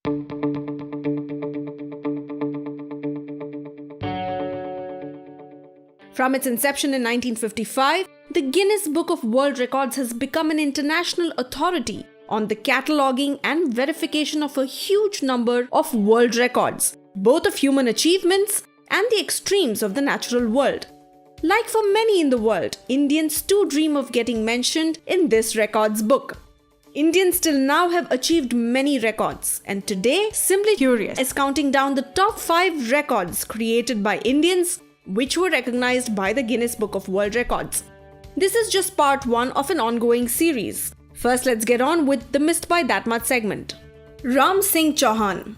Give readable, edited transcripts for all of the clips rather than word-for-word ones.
From its inception in 1955, the Guinness Book of World Records has become an international authority on the cataloguing and verification of a huge number of world records, both of human achievements and the extremes of the natural world. Like for many in the world, Indians too dream of getting mentioned in this records book. Indians till now have achieved many records, and today Simply Curious is counting down the top 5 records created by Indians which were recognized by the Guinness Book of World Records. This is just part 1 of an ongoing series. First, let's get on with the Missed by That Much segment. Ram Singh Chauhan.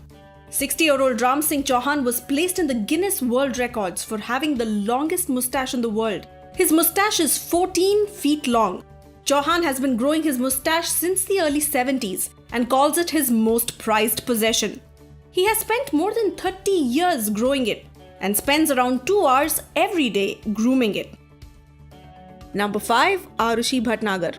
60-year-old Ram Singh Chauhan was placed in the Guinness World Records for having the longest moustache in the world. His moustache is 14 feet long. Chauhan has been growing his moustache since the early 70s and calls it his most prized possession. He has spent more than 30 years growing it and spends around 2 hours every day grooming it. Number 5. Arushi Bhatnagar.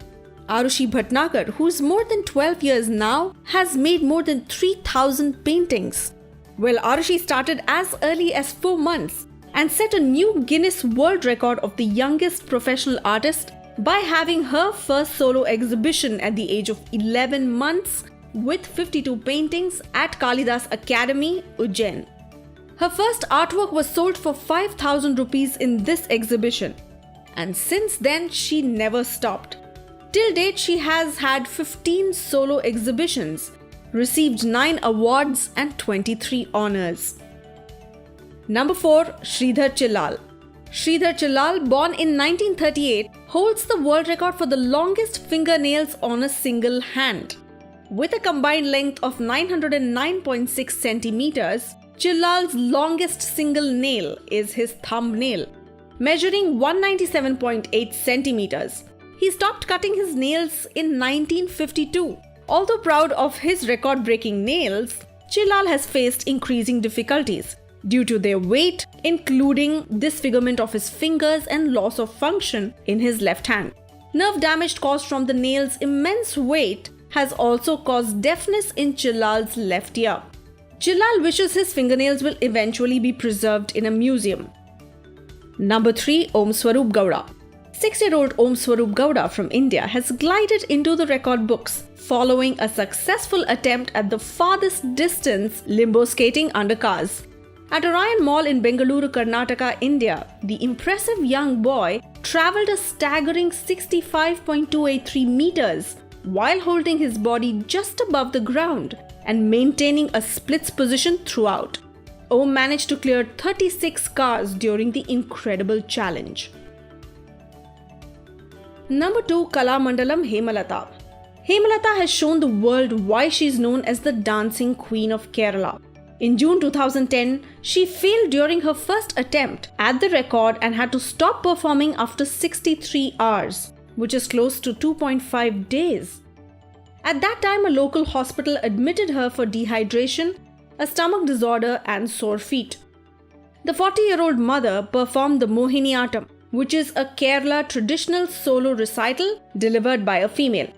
Arushi Bhatnagar, who's more than 12 years now, has made more than 3,000 paintings. Well, Arushi started as early as 4 months and set a new Guinness World Record of the youngest professional artist by having her first solo exhibition at the age of 11 months with 52 paintings at Kalidas Academy, Ujjain. Her first artwork was sold for 5,000 rupees in this exhibition, and since then she never stopped. Till date, she has had 15 solo exhibitions, received 9 awards and 23 honors. Number 4. Sridhar Chillal. Sridhar Chillal, born in 1938, holds the world record for the longest fingernails on a single hand. With a combined length of 909.6 centimeters, Chillal's longest single nail is his thumbnail, measuring 197.8 centimeters. He stopped cutting his nails in 1952. Although proud of his record-breaking nails, Chillal has faced increasing difficulties due to their weight, including disfigurement of his fingers and loss of function in his left hand. Nerve damage caused from the nails' immense weight has also caused deafness in Chillal's left ear. Chillal wishes his fingernails will eventually be preserved in a museum. Number 3. Om Swarup Gowda. 6-year-old Om Swarup Gowda from India has glided into the record books following a successful attempt at the farthest distance limbo skating under cars. At Orion Mall in Bengaluru, Karnataka, India, the impressive young boy travelled a staggering 65.283 meters while holding his body just above the ground and maintaining a splits position throughout. Om managed to clear 36 cars during the incredible challenge. Number 2. Kalamandalam Hemalatha. Hemalatha has shown the world why she is known as the dancing queen of Kerala. In June 2010, she failed during her first attempt at the record and had to stop performing after 63 hours, which is close to 2.5 days. At that time, a local hospital admitted her for dehydration, a stomach disorder, and sore feet. The 40-year-old mother performed the Mohiniyattam, which is a Kerala traditional solo recital delivered by a female.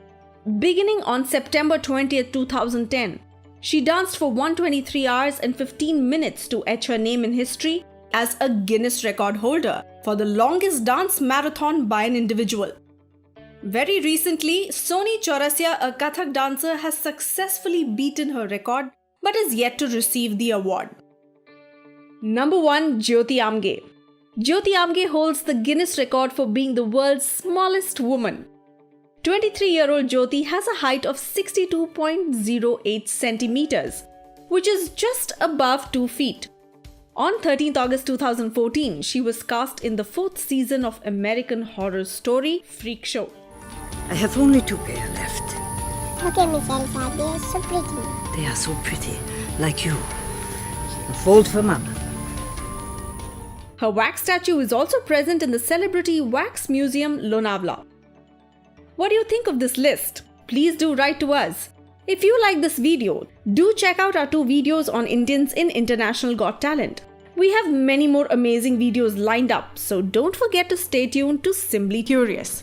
Beginning on September 20, 2010, she danced for 123 hours and 15 minutes to etch her name in history as a Guinness record holder for the longest dance marathon by an individual. Very recently, Soni Chaurasia, a Kathak dancer, has successfully beaten her record but is yet to receive the award. Number 1. Jyoti Amge. Jyoti Amge holds the Guinness record for being the world's smallest woman. 23-year-old Jyoti has a height of 62.08 centimeters, which is just above 2 feet. On 13th August 2014, she was cast in the 4th season of American Horror Story Freak Show. I have only 2 pair left. Look at me, Salsa. They are so pretty. They are so pretty, like you. A fold for Mama. Her wax statue is also present in the Celebrity Wax Museum, Lonavala. What do you think of this list? Please do write to us. If you like this video, do check out our 2 videos on Indians in International Got Talent. We have many more amazing videos lined up, so don't forget to stay tuned to Simply Curious.